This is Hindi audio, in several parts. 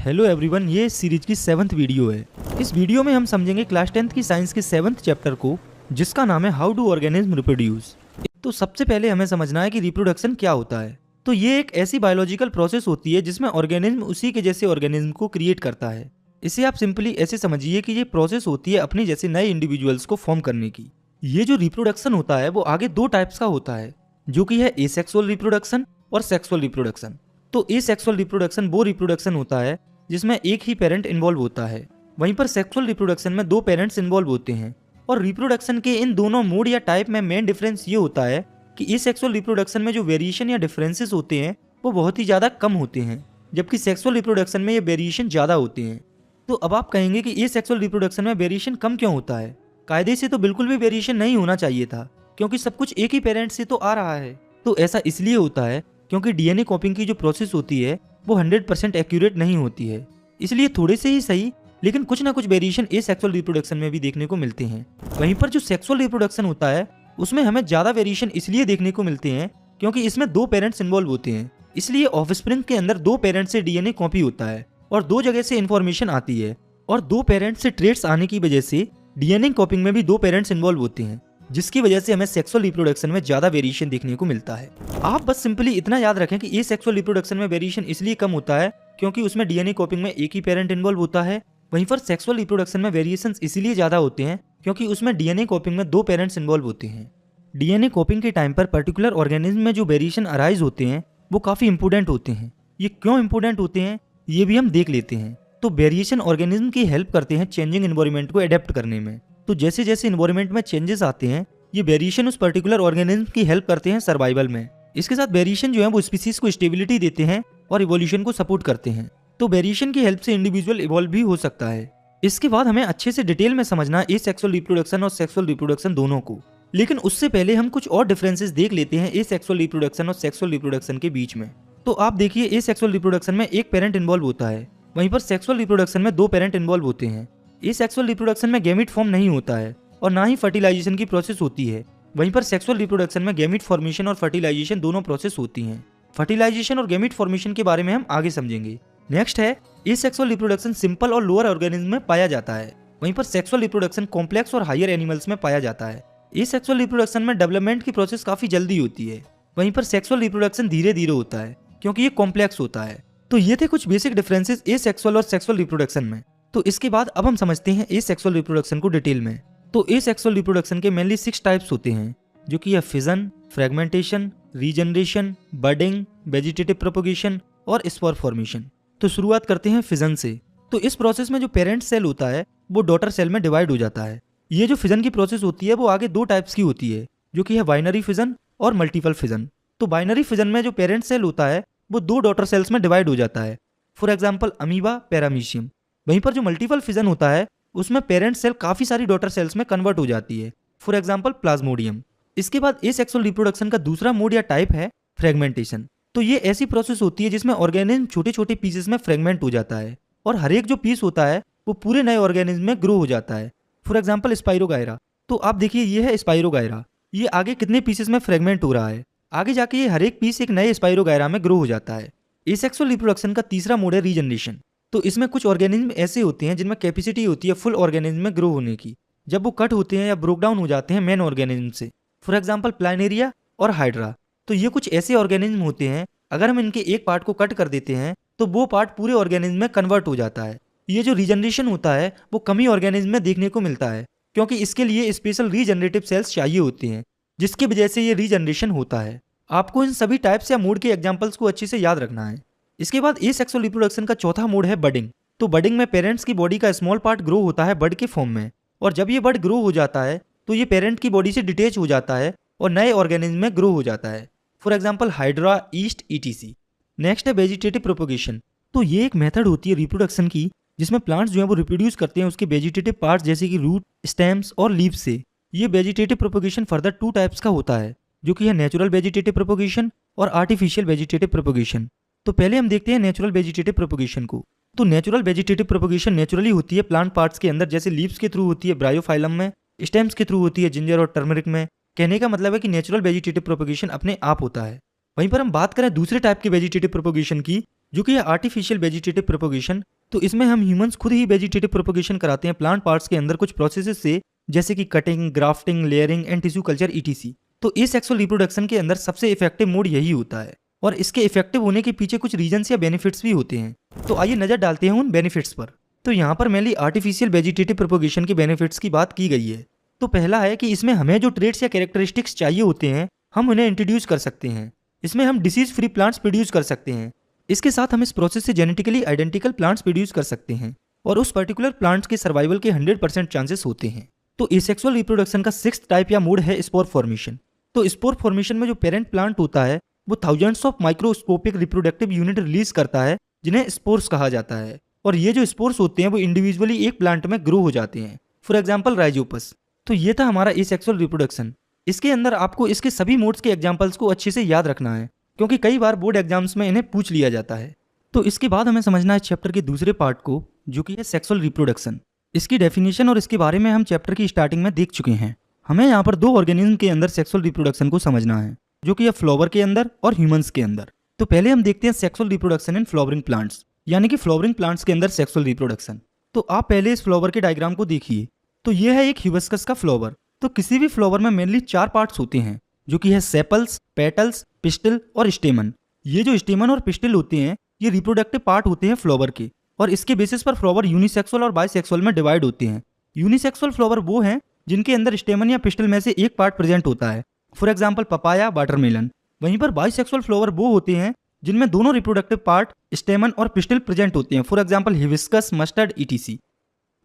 हेलो एवरीवन, ये सीरीज की 7th वीडियो है। इस वीडियो में हम समझेंगे क्लास 10th की साइंस के 7th चैप्टर को, जिसका नाम है हाउ डू ऑर्गेनिज्म रिप्रोड्यूस। तो सबसे पहले हमें समझना है कि रिप्रोडक्शन क्या होता है। तो ये एक ऐसी बायोलॉजिकल प्रोसेस होती है जिसमें ऑर्गेनिज्म उसी के जैसे ऑर्गेनिज्म को क्रिएट करता है। इसे आप सिंपली ऐसे समझिए कि ये प्रोसेस होती है अपने जैसे नए इंडिविजुअल्स को फॉर्म करने की। ये जो रिप्रोडक्शन होता है वो आगे दो टाइप्स का होता है, जो कि है एसेक्सुअल रिप्रोडक्शन और सेक्सुअल रिप्रोडक्शन। तो एसेक्सुअल रिप्रोडक्शन वो रिप्रोडक्शन होता है जिसमें एक ही पेरेंट इन्वॉल्व होता है। वहीं पर सेक्सुअल रिप्रोडक्शन में दो पेरेंट्स इन्वॉल्व होते हैं। और रिप्रोडक्शन के इन दोनों मोड या टाइप में मेन डिफरेंस ये होता है कि एसेक्सुअल रिप्रोडक्शन में जो वेरिएशन या डिफरेंसेस होते हैं वो बहुत ही ज़्यादा कम होते हैं, जबकि सेक्सुअल रिप्रोडक्शन में ये वेरिएशन ज़्यादा होते हैं। तो अब आप कहेंगे कि एसेक्सुअल रिप्रोडक्शन में वेरिएशन कम क्यों होता है? कायदे से तो बिल्कुल भी वेरिएशन नहीं होना चाहिए था, क्योंकि सब कुछ एक ही पेरेंट से तो आ रहा है। तो ऐसा इसलिए होता है क्योंकि डीएनए कॉपिंग की जो प्रोसेस होती है वो 100% एक्यूरेट नहीं होती है। इसलिए थोड़े से ही सही, लेकिन कुछ ना कुछ वेरिएशन एसेक्सुअल रिप्रोडक्शन में भी देखने को मिलते हैं। वहीं पर जो सेक्सुअल रिप्रोडक्शन होता है उसमें हमें ज़्यादा वेरिएशन इसलिए देखने को मिलते हैं क्योंकि इसमें दो पेरेंट्स इन्वॉल्व होते हैं। इसलिए ऑफस्प्रिंग के अंदर दो पेरेंट्स से डीएनए कॉपी होता है और दो जगह से इन्फॉर्मेशन आती है, और दो पेरेंट्स से ट्रेट्स आने की वजह से डीएनए कॉपिंग में भी दो पेरेंट्स इन्वॉल्व होते हैं, जिसकी वजह से हमें सेक्सुअल रिप्रोडक्शन में ज्यादा वेरिएशन देखने को मिलता है। आप बस सिंपली इतना याद रखें कि एसेक्सुअल रिप्रोडक्शन में वेरिएशन इसलिए कम होता है क्योंकि उसमें डीएनए कॉपिंग में एक ही पेरेंट इन्वॉल्व होता है। वहीं पर सेक्सुअल रिप्रोडक्शन में वेरिएशंस इसलिए ज्यादा होते हैं क्योंकि उसमें डीएनए कॉपिंग में दो पेरेंट्स इन्वॉल्व होते हैं। डीएनए कॉपिंग के टाइम पर पर्टिकुलर ऑर्गेनिज्म में जो वेरिएशन अराइज होते हैं वो काफी इंपोर्टेंट होते हैं। ये क्यों इंपोर्टेंट होते हैं ये भी हम देख लेते हैं। तो वेरिएशन ऑर्गेनिज्म की हेल्प करते हैं चेंजिंग एनवायरनमेंट को अडेप्ट करने में। तो जैसे जैसे एनवायरनमेंट में चेंजेस आते हैं, ये वेरिएशन उस पर्टिकुलर ऑर्गेनिज्म की हेल्प करते हैं सर्वाइवल में। इसके साथ वेरिएशन जो है वो स्पीसीज को स्टेबिलिटी देते हैं और इवोल्यूशन को सपोर्ट करते हैं। तो वेरिएशन की हेल्प से इंडिविजुअल इवॉल्व भी हो सकता है। इसके बाद हमें अच्छे से डिटेल में समझना है एसेक्सुअल रिप्रोडक्शन और सेक्सुअल रिप्रोडक्शन दोनों को। लेकिन उससे पहले हम कुछ और डिफरेंसेस देख लेते हैं एसेक्सुअल रिप्रोडक्शन और सेक्सुअल रिप्रोडक्शन के बीच में। तो आप देखिए, एसेक्सुअल रिप्रोडक्शन में एक पेरेंट इन्वॉल्व होता है, वहीं पर सेक्सुअल रिप्रोडक्शन में दो पेरेंट इन्वॉल्व होते हैं। एसेक्सुअल रिप्रोडक्शन में गैमीट फॉर्म नहीं होता है और ना ही फर्टिलाइजेशन की प्रोसेस होती है। वहीं पर सेक्सुअल रिप्रोडक्शन में गैमीट फॉर्मेशन और फर्टिलाइजेशन दोनों प्रोसेस होती हैं। फर्टिलाइजेशन और गैमीट फॉर्मेशन के बारे में हम आगे समझेंगे। नेक्स्ट है, एसेक्सुअल रिप्रोडक्शन सिंपल और लोअर ऑर्गेनिज्म में पाया जाता है, वहीं पर सेक्सुअल रिप्रोडक्शन कॉम्प्लेक्स और हायर एनिमल्स में पाया जाता है। एसेक्सुअल रिप्रोडक्शन में डेवलपमेंट की प्रोसेस काफी जल्दी होती है, वहीं पर सेक्सुअल रिप्रोडक्शन धीरे धीरे होता है क्योंकि ये कॉम्प्लेक्स होता है। तो ये थे कुछ बेसिक डिफरेंसेस एसेक्सुअल और सेक्सुअल रिप्रोडक्शन में। तो इसके बाद अब हम समझते हैं एसेक्सुअल रिप्रोडक्शन को डिटेल में। तो एसेक्सुअल रिप्रोडक्शन के मेनली 6 टाइप्स होते हैं, जो कि है fission, fragmentation, regeneration, budding, vegetative propagation और स्पोर फॉर्मेशन। तो शुरुआत करते हैं फिजन से। तो इस प्रोसेस में जो पेरेंट सेल होता है वो डॉटर सेल में डिवाइड हो जाता है। ये जो फिजन की प्रोसेस होती है वो आगे दो टाइप्स की होती है, जो कि है बाइनरी फिजन और मल्टीपल फिजन। तो बाइनरी फिजन में जो पेरेंट सेल होता है वो दो डॉटर सेल्स में डिवाइड हो जाता है, फॉर एग्जाम्पल अमीबा, पैरामीशियम। वहीं पर जो मल्टीपल फिजन होता है उसमें पेरेंट सेल काफी सारी डॉटर सेल्स में कन्वर्ट हो जाती है, फॉर एग्जाम्पल प्लाज्मोडियम। इसके बाद एसेक्सुअल रिप्रोडक्शन का दूसरा मोड या टाइप है फ्रेगमेंटेशन। तो ये ऐसी प्रोसेस होती है जिसमें ऑर्गेनिज्म छोटे छोटे पीसेस में फ्रेगमेंट हो जाता है और हर एक जो पीस होता है वो पूरे नए ऑर्गेनिज्म में ग्रो हो जाता है, फॉर एग्जाम्पल स्पाइरोगायरा। तो आप देखिए, ये है स्पाइरोगायरा। ये आगे कितने पीसेस में फ्रेगमेंट हो रहा है, आगे जाके ये हर एक पीस एक नए स्पाइरोगायरा में ग्रो हो जाता है। एसेक्सुअल रिप्रोडक्शन का तीसरा मोड है रीजनरेशन। तो इसमें कुछ ऑर्गेनिज्म ऐसे होते हैं जिनमें कैपेसिटी होती है फुल ऑर्गेनिज्म में ग्रो होने की। जब वो कट होते हैं या ब्रोक डाउन हो जाते हैं मेन ऑर्गेनिज्म से, फॉर एग्जाम्पल प्लानेरिया और हाइड्रा। तो ये कुछ ऐसे ऑर्गेनिज्म होते हैं, अगर हम इनके एक पार्ट को कट कर देते हैं तो वो पार्ट पूरे ऑर्गेनिज्म में कन्वर्ट हो जाता है। ये जो रीजनरेशन होता है वो कम ही ऑर्गेनिज्म में देखने को मिलता है, क्योंकि इसके लिए स्पेशल रीजनरेटिव सेल्स चाहिए होते हैं, जिसकी वजह से ये रीजनरेशन होता है। आपको इन सभी टाइप्स या मोड के एग्जांपल्स को अच्छे से याद रखना है। इसके बाद एसेक्सुअल रिप्रोडक्शन का चौथा मोड है बडिंग। तो बडिंग में पेरेंट्स की बॉडी का स्मॉल पार्ट ग्रो होता है बड के फॉर्म में, और जब ये बड ग्रो हो जाता है तो ये पेरेंट की बॉडी से डिटेच हो जाता है और नए ऑर्गेनिज्म में ग्रो हो जाता है, for example hydra, east, etc. Next है वेजिटेटिव प्रोपगेशन। तो ये एक मेथड होती है रिप्रोडक्शन की जिसमें प्लांट्स जो है वो रिप्रोड्यूस करते हैं उसके वेजिटेटिव पार्ट्स जैसे कि रूट, स्टेम्स और लीव्स से। ये वेजिटेटिव प्रोपगेशन फर्दर 2 टाइप्स का होता है, जो कि है नेचुरल वेजिटेटिव प्रोपगेशन और आर्टिफिशियल वेजिटेटिव प्रोपगेशन। तो पहले हम देखते हैं नेचुरल वेजिटेटिव प्रोपगेशन को। तो नेचुरल वेजिटेटिव प्रोपगेशन नेचुरली होती है प्लांट पार्ट्स के अंदर, जैसे लीव्स के थ्रू होती है ब्रायोफाइलम में, स्टेम्स के थ्रू होती है जिंजर और टर्मरिक में। कहने का मतलब है कि नेचुरल वेजिटेटिव प्रोपगेशन अपने आप होता है। वहीं पर हम बात करें दूसरे टाइप के वेजिटेटिव प्रोपगेशन की, जो कि है आर्टिफिशियल वेजिटेटिव प्रोपोगेशन। तो इसमें हम ह्यूमंस खुद ही वेजिटेटिव प्रोपोगेशन कराते हैं प्लांट पार्ट्स के अंदर कुछ प्रोसेसेस से, जैसे कि cutting, grafting, layering and tissue culture etc. तो एसेक्सुअल रिप्रोडक्शन के अंदर सबसे इफेक्टिव मोड यही होता है और इसके इफेक्टिव होने के पीछे कुछ रीजन्स या बेनिफिट्स भी होते हैं। तो आइए नजर डालते हैं उन बेनिफिट्स पर। तो यहाँ पर मेनली आर्टिफिशियल वेजिटेटिव प्रोपोगेशन के बेनिफिट्स की बात की गई है। तो पहला है कि इसमें हमें जो ट्रेड्स या कैरेक्टरिस्टिक्स चाहिए होते हैं हम उन्हें इंट्रोड्यूस कर सकते हैं। इसमें हम डिसीज फ्री प्लांट्स प्रोड्यूस कर सकते हैं। इसके साथ हम इस प्रोसेस से जेनेटिकली आइडेंटिकल प्लांट्स प्रोड्यूस कर सकते हैं और उस पर्टिकुलर प्लांट्स के सर्वाइवल के 100% चांसेस होते हैं। तो एसेक्सुअल रिप्रोडक्शन का 6th टाइप या मोड है स्पोर फॉर्मेशन। तो स्पोर फॉर्मेशन में जो पेरेंट प्लांट होता है वो thousands of microscopic reproductive unit release करता है जिन्हें स्पोर्स कहा जाता है। और ये जो स्पोर्स होते हैं वो इंडिविजुअली एक प्लांट में ग्रो हो जाते हैं, फॉर एग्जाम्पल राइजोपस। तो ये था हमारा एसेक्सुअल रिप्रोडक्शन। इसके अंदर आपको इसके सभी मोड्स के एग्जाम्पल्स को अच्छे से याद रखना है क्योंकि कई बार बोर्ड एग्जाम्स में इन्हें पूछ लिया जाता है। तो इसके बाद हमें समझना है चैप्टर के दूसरे पार्ट को, जो कि है सेक्सुअल रिप्रोडक्शन। इसकी डेफिनेशन और इसके बारे में हम चैप्टर की स्टार्टिंग में देख चुके हैं। हमें यहाँ पर 2 ऑर्गेनिज्म के अंदर सेक्सुअल रिप्रोडक्शन को समझना है, जो कि है फ्लावर के अंदर और ह्यूमंस के अंदर। तो पहले हम देखते हैं sexual reproduction in flowering plants, यानी कि फ्लावरिंग प्लांट्स के अंदर सेक्सुअल रिप्रोडक्शन। तो आप पहले इस फ्लावर के डायग्राम को देखिए। तो ये है एक हिबिस्कस का फ्लावर। तो किसी भी फ्लावर में मेनली 4 पार्ट्स होते हैं, जो कि है सेपल्स, पेटल्स, पिस्टिल और स्टेमन। ये जो स्टेमन और पिस्टिल होते हैं ये रिप्रोडक्टिव पार्ट होते हैं फ्लावर के और इसके बेसिस पर फ्लावर यूनिसेक्सुअल और बाइसेक्सुअल में डिवाइड होते हैं। यूनिसेक्सुअल फ्लावर वो हैं जिनके अंदर स्टेमन या पिस्टिल में से एक पार्ट प्रेजेंट होता है, फॉर एग्जाम्पल पपाया, वाटरमेलन। वहीं पर बाइसेक्सुअल फ्लावर वो होते हैं जिनमें दोनों रिप्रोडक्टिव पार्ट स्टेमन और पिस्टिल प्रेजेंट होते हैं, for example hibiscus, mustard, etc.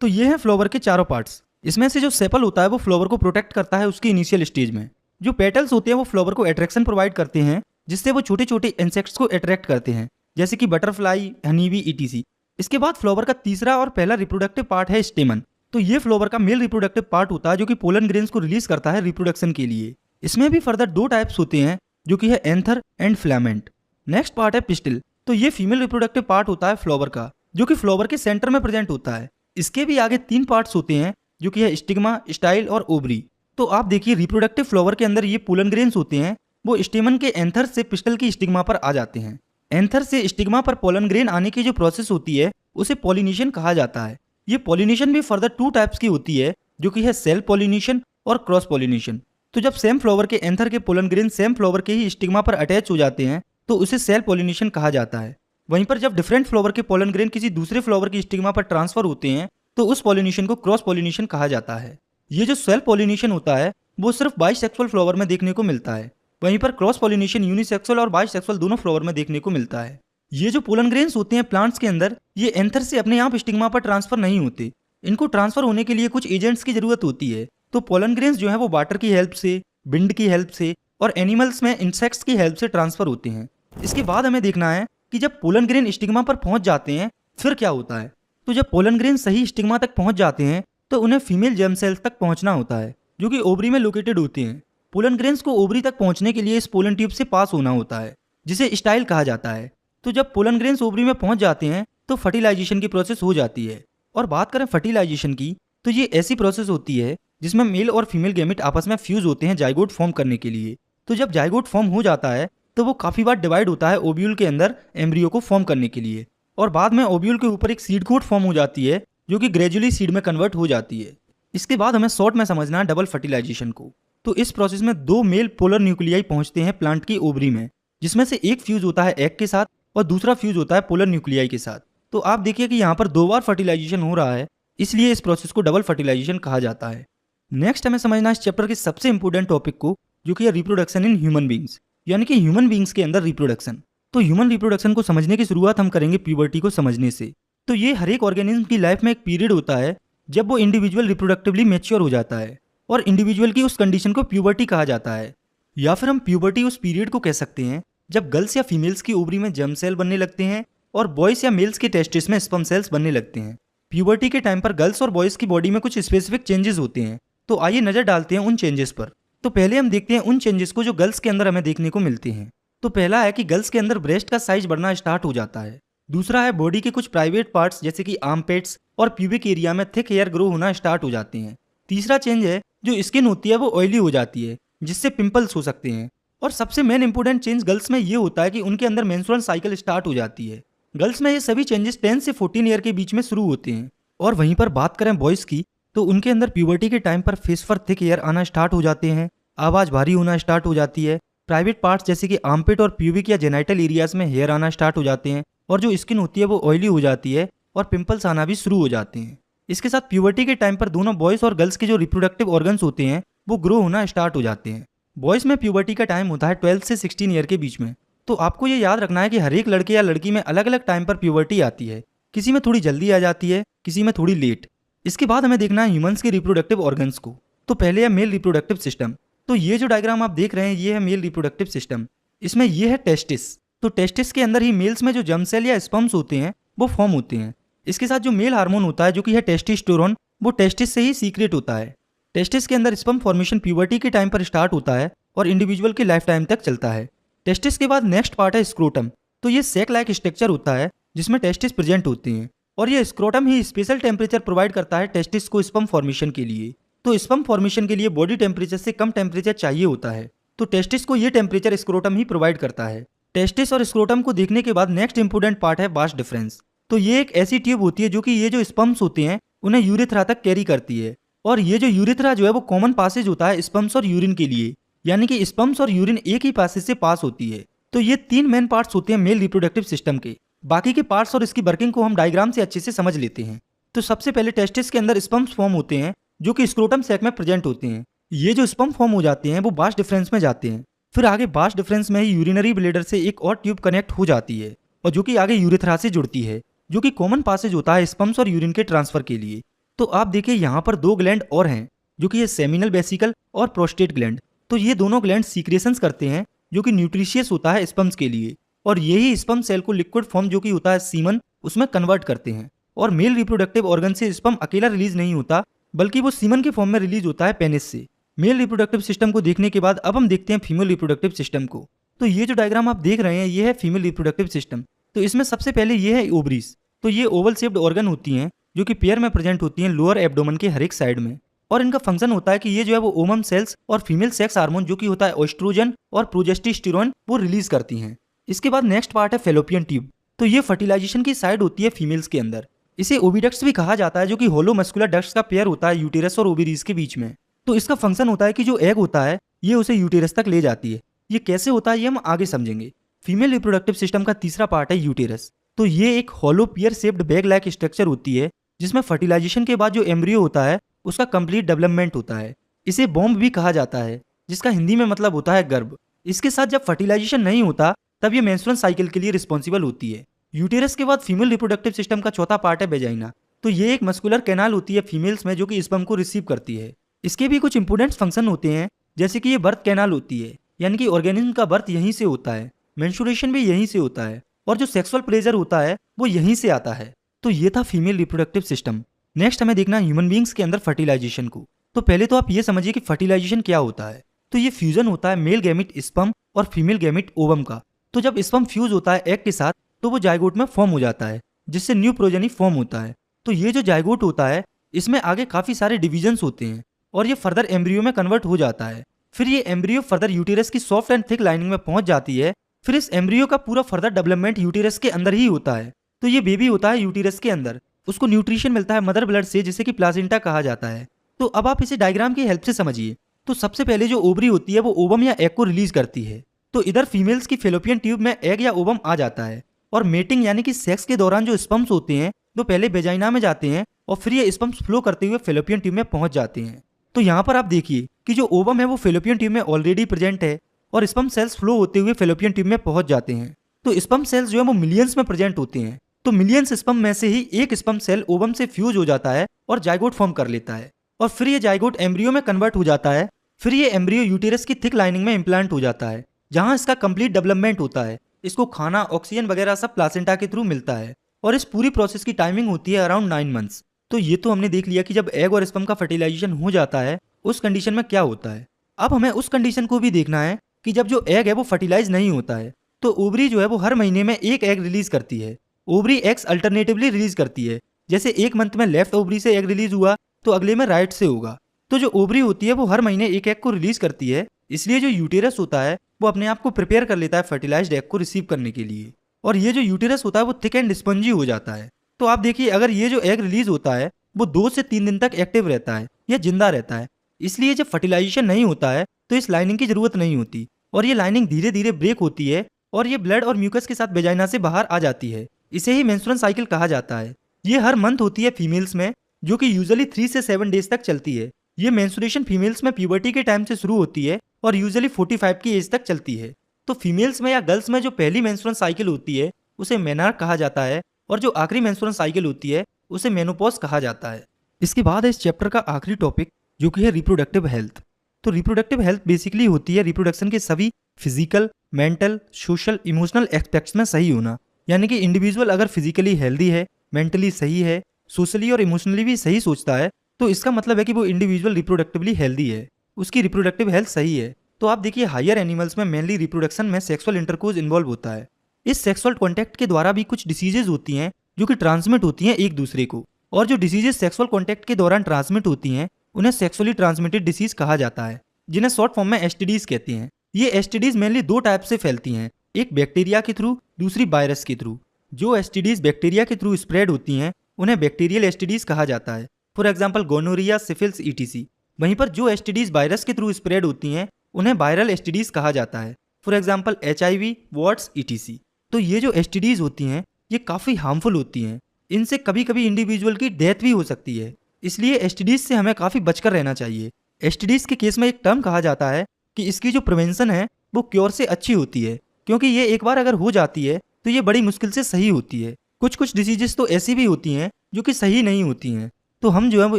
तो ये है फ्लावर के चारों पार्ट्स। इसमें से जो सेपल होता है वो फ्लावर को प्रोटेक्ट करता है उसकी इनिशियल स्टेज में। जो पेटल्स होते हैं वो फ्लावर को अट्रैक्शन प्रोवाइड करते हैं जिससे वो छोटे छोटे इंसेक्ट्स को अट्रैक्ट करते हैं, जैसे कि बटरफ्लाई, हनीबी, ईटीसी। इसके बाद फ्लावर का तीसरा और पहला रिप्रोडक्टिव पार्ट है स्टेमन। तो ये फ्लावर का मेल रिप्रोडक्टिव पार्ट होता है जो कि पोलन ग्रेन्स को रिलीज करता है रिप्रोडक्शन के लिए। इसमें भी फर्दर 2 टाइप्स होते हैं, जो कि है anther and filament. Next part है पिस्टिल। तो ये फीमेल रिप्रोडक्टिव पार्ट होता है फ्लावर का, जो कि फ्लावर के सेंटर में प्रेजेंट होता है। इसके भी आगे 3 पार्ट्स होते हैं, जो कि है स्टिग्मा, स्टाइल और ओवरी। तो आप देखिए रिप्रोडक्टिव फ्लावर के अंदर ये पोलन ग्रेन्स होते हैं वो स्टेमन के एंथर से पिस्टिल की स्टिग्मा पर आ जाते हैं। एंथर से स्टिग्मा पर पोलन ग्रेन आने की जो प्रोसेस होती है उसे पॉलिनेशन कहा जाता है। ये पॉलिनेशन भी फर्दर 2 टाइप्स की होती है, जो कि है सेल्फ पॉलिनेशन और क्रॉस पॉलिनेशन। तो जब सेम फ्लावर के एंथर के पोलन ग्रेन सेम फ्लावर के ही स्टिग्मा पर अटैच हो जाते हैं तो उसे सेल्फ पॉलिनेशन कहा जाता है। वहीं पर जब डिफरेंट फ्लावर के पोलन ग्रेन किसी दूसरे फ्लावर की स्टिग्मा पर ट्रांसफर होते हैं तो उस पॉलिनेशन को क्रॉस पॉलिनेशन कहा जाता है। ये जो सेल्फ पॉलिनेशन होता है वो सिर्फ बाइसेक्सुअल फ्लावर में देखने को मिलता है, वहीं पर क्रॉस पॉलिनेशन यूनिसेक्सुअल और बाइसेक्सुअल दोनों फ्लावर में देखने को मिलता है। ये जो पोलन ग्रेन्स होते हैं प्लांट्स के अंदर ये एंथर से अपने आप स्टिग्मा पर ट्रांसफर नहीं होते। इनको ट्रांसफर होने के लिए कुछ एजेंट्स की जरूरत होती है। तो पोलन ग्रेन्स जो है वो वाटर की हेल्प से, विंड की हेल्प से और एनिमल्स में इंसेक्ट्स की हेल्प से ट्रांसफर होते हैं। इसके बाद हमें देखना है कि जब पोलन ग्रेन स्टिग्मा पर पहुंच जाते हैं फिर क्या होता है। तो जब पोलन ग्रेन सही स्टिग्मा तक पहुंच जाते हैं तो उन्हें फीमेल जर्म सेल्स तक पहुंचना होता है, जो कि ओवरी में लोकेटेड होते हैं। पोलन ग्रेन्स को ओवरी तक पहुंचने के लिए इस पोलन ट्यूब से पास होना होता है, जिसे स्टाइल कहा जाता है। तो जब पोलन ग्रेन्स ओवरी में पहुंच जाते हैं तो फर्टिलाइजेशन की प्रोसेस हो जाती है। और बात करें फर्टिलाइजेशन की तो ये ऐसी प्रोसेस होती है जिसमें मेल और फीमेल गैमेट आपस में फ्यूज होते हैं जाइगोट फॉर्म करने के लिए। तो जब जाइगोट फॉर्म हो जाता है तो वो काफी बार डिवाइड होता है ओव्यूल के अंदर एम्ब्रियो को फॉर्म करने के लिए, और बाद में ओव्यूल के ऊपर एक सीड कोट फॉर्म हो जाती है जो कि ग्रेजुअली सीड में कन्वर्ट हो जाती है। इसके बाद हमें शॉर्ट में समझना है डबल फर्टिलाइजेशन को। तो इस प्रोसेस में 2 मेल पोलर न्यूक्लियाई पहुंचते हैं प्लांट की ओवरी में, जिसमें से एक फ्यूज होता है एग के साथ और दूसरा फ्यूज होता है पोलर न्यूक्लियाई के साथ। तो आप देखिए कि यहाँ पर 2 बार फर्टिलाइजेशन हो रहा है, इसलिए इस प्रोसेस को डबल फर्टिलाइजेशन कहा जाता है। नेक्स्ट हमें समझना है इस चैप्टर के सबसे इंपॉर्टेंट टॉपिक को, जो कि है रिप्रोडक्शन इन ह्यूमन बींग्स, यानी कि ह्यूमन बींग्स के अंदर रिप्रोडक्शन। तो ह्यूमन रिप्रोडक्शन को समझने की शुरुआत हम करेंगे प्यूबर्टी को समझने से। तो ये हर एक ऑर्गेनिज्म की लाइफ में एक पीरियड होता है जब वो इंडिविजुअल रिप्रोडक्टिवली मैच्योर हो जाता है, और इंडिविजुअल की उस कंडीशन को प्यूबर्टी कहा जाता है। या फिर हम प्यूबर्टी उस पीरियड को कह सकते हैं जब गर्ल्स या फीमेल्स की ओवरी में जर्म सेल बनने लगते हैं और बॉयज या मेल्स के टेस्टिस में स्पर्म सेल्स बनने लगते हैं। प्यूबर्टी के टाइम पर गर्ल्स और बॉयज की बॉडी में कुछ स्पेसिफिक चेंजेस होते हैं। तो आइए नजर डालते हैं उन चेंजेस पर। तो पहले हम देखते हैं उन चेंजेस को जो गर्ल्स के अंदर हमें देखने को मिलते हैं। तो पहला है कि गर्ल्स के अंदर ब्रेस्ट का साइज बढ़ना स्टार्ट हो जाता है। दूसरा है बॉडी के कुछ प्राइवेट पार्ट्स जैसे कि आर्मपेट्स और प्यूबिक एरिया में थिक हेयर ग्रो होना स्टार्ट हो जाते हैं। तीसरा चेंज है जो स्किन होती है वो ऑयली हो जाती है, जिससे पिंपल्स हो सकते हैं। और सबसे मेन इंपॉर्टेंट चेंज गर्ल्स में ये होता है कि उनके अंदर मेंस्ट्रुअल साइकिल स्टार्ट हो जाती है। गर्ल्स में ये सभी चेंजेस 10 से 14 ईयर के बीच में शुरू होते हैं। और वहीं पर बात करें बॉयज़ की, तो उनके अंदर प्यूबर्टी के टाइम पर फेस पर थिक हेयर आना स्टार्ट हो जाते हैं, आवाज़ भारी होना स्टार्ट हो जाती है, प्राइवेट पार्ट्स जैसे कि आर्मपिट और प्यूबिक या जेनाइटल एरियाज में हेयर आना स्टार्ट हो जाते हैं, और जो स्किन होती है वो ऑयली हो जाती है और पिंपल्स आना भी शुरू हो जाते हैं। इसके साथ प्यूबर्टी के टाइम पर दोनों बॉयज़ और गर्ल्स के जो रिप्रोडक्टिव ऑर्गन्स होते हैं वो ग्रो होना स्टार्ट हो जाते हैं। बॉयज़ में प्यूबर्टी का टाइम होता है 12 से 16 ईयर के बीच में। तो आपको ये याद रखना है कि हर एक लड़के या लड़की में अलग अलग टाइम पर प्यूबर्टी आती है, किसी में थोड़ी जल्दी आ जाती है, किसी में थोड़ी लेट। इसके बाद हमें देखना है ह्यूमंस के रिप्रोडक्टिव ऑर्गन्स को। तो पहले है मेल रिप्रोडक्टिव सिस्टम। तो ये जो डायग्राम आप देख रहे हैं ये है मेल रिप्रोडक्टिव सिस्टम। इसमें ये है टेस्टिस। तो टेस्टिस के अंदर ही मेल्स में जो जर्म सेल या स्पर्म्स होते हैं वो फॉर्म होते हैं। इसके साथ जो मेल हार्मोन होता है जो कि है टेस्टोस्टेरोन, वो टेस्टिस से ही सीक्रेट होता है। टेस्टिस के अंदर स्पर्म फॉर्मेशन प्यूबर्टी के टाइम पर स्टार्ट होता है और इंडिविजुअल के लाइफ टाइम तक चलता है। टेस्टिस के बाद नेक्स्ट पार्ट है स्क्रोटम। तो ये सेक लाइक स्ट्रक्चर होता है जिसमें टेस्टिस प्रेजेंट होते हैं, और ये स्क्रोटम ही स्पेशल टेम्परेचर प्रोवाइड करता है टेस्टिस को स्पर्म फॉर्मेशन के लिए। तो स्पर्म फॉर्मेशन के लिए बॉडी टेम्परेचर से कम टेम्परेचर चाहिए होता है, तो टेस्टिस को ये टेम्परेचर स्क्रोटम ही प्रोवाइड करता है। टेस्टिस और स्क्रोटम को देखने के बाद नेक्स्ट इंपोर्टेंट पार्ट है वास डिफरेंस। तो ये एक ऐसी ट्यूब होती है जो कि ये जो स्पर्म्स होते हैं उन्हें यूरेथ्रा तक कैरी करती है, और ये जो यूरेथ्रा जो है वो कॉमन पासेज होता है स्पर्म्स और यूरिन के लिए, यानी कि स्पर्म्स और यूरिन एक ही पासेज से पास होती है। तो ये 3 मेन पार्ट्स होते हैं मेल रिप्रोडक्टिव सिस्टम के। बाकी के पार्ट्स और इसकी वर्किंग को हम डायग्राम से अच्छे से समझ लेते हैं। तो सबसे पहले टेस्टिस के अंदर स्पर्म्स फॉर्म होते हैं जो कि स्क्रोटम सैक में प्रेजेंट होते हैं। ये जो स्पर्म फॉर्म हो जाते हैं वो वास डिफरेंस में जाते हैं, फिर आगे वास डिफरेंस में ही यूरिनरी ब्लेडर से एक और ट्यूब कनेक्ट हो जाती है, और जो कि आगे यूरेथ्रा से जुड़ती है, जो कि कॉमन पासेज होता है स्पर्म्स और यूरिन के ट्रांसफर के लिए। तो आप देखिए यहाँ पर 2 ग्लैंड और हैं जो कि ये सेमिनल वेसिकल और प्रोस्टेट ग्लैंड। तो ये दोनों ग्लैंड सीक्रेशंस करते हैं जो कि न्यूट्रिशियस होता है स्पर्म्स के लिए, और यही स्पर्म सेल को लिक्विड फॉर्म जो कि होता है सीमन उसमें कन्वर्ट करते हैं। और मेल रिप्रोडक्टिव ऑर्गन से स्पर्म अकेला रिलीज नहीं होता, बल्कि वो सीमन के फॉर्म में रिलीज होता है पेनिस से। मेल रिप्रोडक्टिव सिस्टम को देखने के बाद अब हम देखते हैं फीमेल रिप्रोडक्टिव सिस्टम को। तो ये जो डायग्राम आप देख रहे हैं ये है फीमेल रिप्रोडक्टिव सिस्टम। तो इसमें सबसे पहले ये है ओवरीज। तो ये ओवल शेप्ड ऑर्गन होती हैं जो कि पेयर में प्रेजेंट होती हैं लोअर एब्डोमेन के हर एक साइड में, और इनका फंक्शन होता है कि ये जो है वो ओवम सेल्स और फीमेल सेक्स हार्मोन जो कि होता है एस्ट्रोजन और प्रोजेस्टेरोन वो रिलीज करती हैं। इसके बाद नेक्स्ट पार्ट है फेलोपियन ट्यूब। तो ये फर्टिलाइजेशन की साइड होती है फीमेल्स के अंदर। इसे ओविडक्ट्स भी कहा जाता है, जो कि होलो मस्कुलर डक्ट्स का पेयर होता है यूटेरस और ओवरीज के बीच में। तो इसका फंक्शन होता है कि जो एग होता है ये उसे यूटेरस तक ले जाती है। ये कैसे होता है ये हम आगे समझेंगे। फीमेल रिप्रोडक्टिव सिस्टम का तीसरा पार्ट है यूटेरस। तो ये एक hollow pear shaped bag like structure होती है जिसमें फर्टिलाइजेशन के बाद जो एम्ब्रियो होता है उसका कंप्लीट डेवलपमेंट होता है। इसे बॉम्ब भी कहा जाता है जिसका हिंदी में मतलब होता है गर्भ। इसके साथ जब फर्टिलाइजेशन नहीं होता तब ये मेंस्ट्रुअल साइकिल के लिए रिस्पॉन्सिबल होती है। यूटेरस के बाद फीमेल रिप्रोडक्टिव सिस्टम का चौथा पार्ट है वेजाइना। तो ये एक मस्कुलर कैनाल होती है फीमेल्स में जो कि स्पर्म को रिसीव करती है। इसके भी कुछ इंपोर्टेंट फंक्शन होते हैं, जैसे कि ये बर्थ कैनाल होती है, यानी कि ऑर्गेनिज्म का बर्थ यहीं से होता है, मेंस्ट्रुएशन भी यहीं से होता है, और जो सेक्सुअल प्लेजर होता है वो यहीं से आता है। तो ये था फीमेल रिप्रोडक्टिव सिस्टम। नेक्स्ट हमें देखना ह्यूमन बींग्स के अंदर फर्टिलाइजेशन को। तो पहले तो आप ये समझिए कि फर्टिलाइजेशन क्या होता है। तो ये फ्यूजन होता है मेल गैमिट स्पर्म और फीमेल गैमिट ओवम का। तो जब स्पर्म फ्यूज होता है एग के साथ तो वो जाइगोट में फॉर्म हो जाता है, जिससे न्यू प्रोजेनी फॉर्म होता है। तो ये जो जाइगोट होता है इसमें आगे काफी सारे डिविजन्स होते हैं और ये फर्दर एम्ब्रियो में कन्वर्ट हो जाता है। फिर ये एम्ब्रियो फर्दर यूटेरस की सॉफ्ट एंड थिक लाइनिंग में पहुंच जाती है। फिर इस एम्ब्रियो का पूरा फर्दर डेवलपमेंट यूटेरस के अंदर ही होता है। तो ये बेबी होता है यूटेरस के अंदर, उसको न्यूट्रिशन मिलता है मदर ब्लड से, जिसे कि प्लासेंटा कहा जाता है। तो अब आप इसे डायग्राम की हेल्प से समझिए। तो सबसे पहले जो ओवरी होती है वो ओवम या एग को रिलीज करती है। तो इधर फीमेल्स की फेलोपियन ट्यूब में एग या ओवम आ जाता है, और मेटिंग यानी कि सेक्स के दौरान जो स्पर्म्स होते हैं वो पहले वेजाइना में जाते हैं और फिर ये स्पर्म्स फ्लो करते हुए फेलोपियन ट्यूब में पहुंच जाते हैं। तो यहाँ पर आप देखिए कि जो ओवम है वो फेलोपियन ट्यूब में ऑलरेडी प्रेजेंट है और स्पर्म सेल्स फ्लो होते हुए फेलोपियन ट्यूब में पहुंच जाते हैं। तो स्पर्म सेल्स जो है वो मिलियंस में प्रेजेंट होते हैं। तो मिलियंस स्पर्म में से ही एक स्पर्म सेल ओवम से फ्यूज हो जाता है और जाइगोट फॉर्म कर लेता है, और फिर ये जाइगोट एम्ब्रियो में कन्वर्ट हो जाता है। फिर ये एम्ब्रियो यूटेरस की थिक लाइनिंग में इम्प्लांट हो जाता है, जहां इसका कंप्लीट डेवलपमेंट होता है। इसको खाना, ऑक्सीजन वगैरह सब प्लासेंटा के थ्रू मिलता है, और इस पूरी प्रोसेस की टाइमिंग होती है अराउंड 9 मंथ्स। तो ये तो हमने देख लिया कि जब एग और स्पर्म का फर्टिलाइजेशन हो जाता है उस कंडीशन में क्या होता है। अब हमें उस कंडीशन को भी देखना है कि जब जो एग है वो फर्टिलाइज नहीं होता है, तो ओवरी जो है वो हर महीने में एक एग रिलीज करती है। ओवरी एग्स अल्टरनेटिवली रिलीज करती है, जैसे एक मंथ में लेफ्ट ओवरी से एग रिलीज हुआ तो अगले में राइट से होगा। तो जो ओवरी होती है वो हर महीने एक एग को रिलीज करती है, इसलिए जो यूटेरस होता है वो अपने आप को प्रिपेयर कर लेता है फर्टिलाइज्ड एग को रिसीव करने के लिए। और ये जो यूटेरस होता है वो थिक एंड स्पंजी हो जाता है। तो आप देखिए, अगर ये जो एग रिलीज होता है वो 2 से 3 दिन तक एक्टिव रहता है या जिंदा रहता है। इसलिए जब फर्टिलाइजेशन नहीं होता है तो इस लाइनिंग की जरूरत नहीं होती और ये लाइनिंग धीरे धीरे ब्रेक होती है और ये ब्लड और म्यूकस के साथ वेजाइना से बाहर आ जाती है। इसे ही मेंस्ट्रुअल साइकिल कहा जाता है। ये हर मंथ होती है फीमेल्स में, जो कि यूजुअली 3 से 7 डेज तक चलती है। ये मेंस्ट्रुएशन फीमेल्स में प्यूबर्टी के टाइम से शुरू होती है और यूजुअली 45 की एज तक चलती है। तो फीमेल्स में या गर्ल्स में जो पहली मेंस्ट्रुअल साइकिल होती है उसे मेनार्क कहा जाता है और जो आखिरी मेंस्ट्रुअल साइकिल होती है उसे मेनोपॉज कहा जाता है। इसके बाद है इस चैप्टर का आखिरी टॉपिक, जो कि है रिप्रोडक्टिव हेल्थ। तो रिप्रोडक्टिव हेल्थ बेसिकली होती है रिप्रोडक्शन के सभी physical, mental, social, emotional aspects में सही होना। यानी कि इंडिविजुअल अगर फिजिकली हेल्दी है, मेंटली सही है, सोशली और इमोशनली भी सही सोचता है, तो इसका मतलब है कि वो इंडिविजुअल रिप्रोडक्टिवली हेल्दी है, उसकी रिप्रोडक्टिव हेल्थ सही है। तो आप देखिए, हायर एनिमल्स में मेनली रिप्रोडक्शन में सेक्सुअल इंटरकोर्स इन्वॉल्व होता है। इस सेक्सुअल कॉन्टैक्ट के द्वारा भी कुछ डिसीजेज होती हैं जो कि ट्रांसमिट होती हैं एक दूसरे को, और जो डिसीजेज सेक्सुअल कॉन्टैक्ट के दौरान ट्रांसमिट होती हैं उन्हें सेक्सुअली ट्रांसमिटेड डिसीज कहा जाता है, जिन्हें शॉर्ट फॉर्म में एसटीडीज कहते हैं। ये एसटीडीज मेनली 2 टाइप से फैलती हैं, एक बैक्टीरिया के थ्रू, दूसरी वायरस के थ्रू। जो एसटीडीज बैक्टीरिया के थ्रू स्प्रेड होती हैं उन्हें बैक्टीरियल एसटीडीज कहा जाता है, for example gonorrhoea, syphilis, etc. वहीं पर जो एसटीडीज वायरस के थ्रू स्प्रेड होती हैं उन्हें वायरल एसटीडीज कहा जाता है, for example HIV, warts, etc. तो ये जो एसटीडीज होती हैं ये काफ़ी हार्मफुल होती हैं, इनसे कभी कभी इंडिविजुअल की डेथ भी हो सकती है। इसलिए एसटीडीज से हमें काफ़ी बचकर रहना चाहिए। एसटीडीज के केस में एक टर्म कहा जाता है कि इसकी जो प्रिवेंशन है वो क्योर से अच्छी होती है, क्योंकि ये एक बार अगर हो जाती है तो ये बड़ी मुश्किल से सही होती है। कुछ डिसीजेस तो ऐसी भी होती हैं जो कि सही नहीं होती हैं, तो हम जो है वो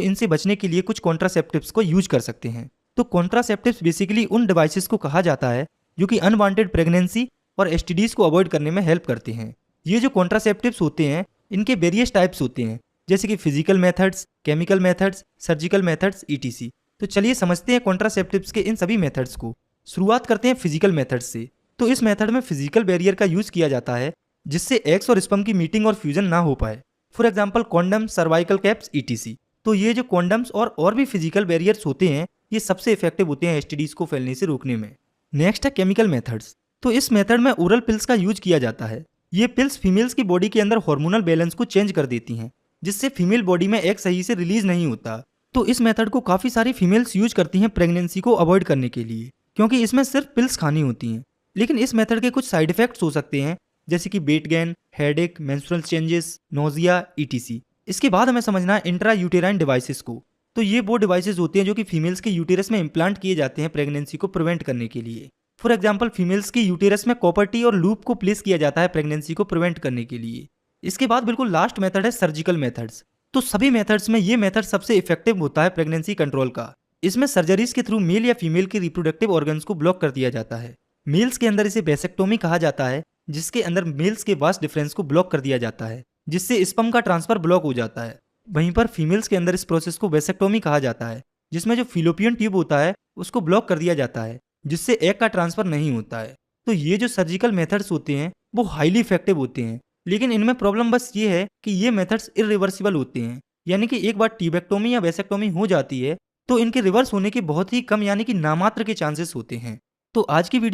इनसे बचने के लिए कुछ कॉन्ट्रासेप्टिव्स को यूज कर सकते हैं। तो कॉन्ट्रासेप्टिव्स बेसिकली उन डिवाइसेस को कहा जाता है जो कि अनवांटेड प्रेगनेंसी और एसटीडीज को अवॉइड करने में हेल्प करते हैं। ये जो कॉन्ट्रासेप्टिव्स होते हैं इनके वेरियस टाइप्स होते हैं, जैसे कि physical methods, chemical methods, surgical methods, etc. तो चलिए समझते हैं कॉन्ट्रासेप्टिव्स के इन सभी मेथड्स को। शुरुआत करते हैं फिजिकल मेथड से। तो इस मेथड में फिजिकल बैरियर का यूज किया जाता है जिससे एग्स और स्पर्म की मीटिंग और फ्यूजन ना हो पाए, for example condom, cervical caps, etc. तो ये जो कॉन्डम्स और भी फिजिकल बैरियर्स होते हैं ये सबसे इफेक्टिव होते हैं एसटीडीज को फैलने से रोकने में। नेक्स्ट है केमिकल मेथड्स। तो इस मेथड में ओरल पिल्स का यूज किया जाता है। ये पिल्स फीमेल्स की बॉडी के अंदर हार्मोनल बैलेंस को चेंज कर देती हैं, जिससे फीमेल बॉडी में एग सही से रिलीज नहीं होता। तो इस मेथड को काफ़ी सारी फीमेल्स यूज करती हैं प्रेगनेंसी को अवॉइड करने के लिए, क्योंकि इसमें सिर्फ पिल्स खानी होती हैं। लेकिन इस मेथड के कुछ साइड इफेक्ट्स हो सकते हैं, जैसे कि weight gain, headache, menstrual changes, nausea, etc. इसके बाद हमें समझना है इंट्रा यूटेराइन डिवाइसेस को। तो ये वो डिवाइसेस होते हैं जो कि फीमेल्स के यूटेरस में इम्प्लांट किए जाते हैं प्रेगनेंसी को प्रिवेंट करने के लिए। फॉर एग्जाम्पल फीमेल्स की यूटेरस में कॉपर टी और लूप को प्लेस किया जाता है प्रेगनेंसी को प्रिवेंट करने के लिए। इसके बाद बिल्कुल लास्ट मेथड है सर्जिकल मेथड्स। तो सभी मेथड्स में ये मेथड सबसे इफेक्टिव होता है प्रेगनेंसी कंट्रोल का। इसमें सर्जरीज के थ्रू मेल या फीमेल के रिप्रोडक्टिव ऑर्गन्स को ब्लॉक कर दिया जाता है। मेल्स के अंदर इसे वेसेक्टोमी कहा जाता है, जिसके अंदर मेल्स के वास्ट डिफरेंस को ब्लॉक कर दिया जाता है, जिससे स्पर्म का ट्रांसफर ब्लॉक हो जाता है। वहीं पर फीमेल्स के अंदर इस प्रोसेस को वेसेक्टोमी कहा जाता है, जिसमें जो फिलोपियन ट्यूब होता है उसको ब्लॉक कर दिया जाता है, जिससे एग का ट्रांसफर नहीं होता है। तो ये जो सर्जिकल मेथड्स होते हैं वो हाईली इफेक्टिव होते हैं, लेकिन इनमें प्रॉब्लम बस ये है कि ये मेथड्स इरिवर्सिबल होते हैं। यानी कि एक बार ट्यूबेक्टोमी या वेसेक्टोमी हो जाती है तो इनके रिवर्स होने के बहुत ही कम यानी कि नामात्र के चांसेस होते हैं। तो आज की वीडियो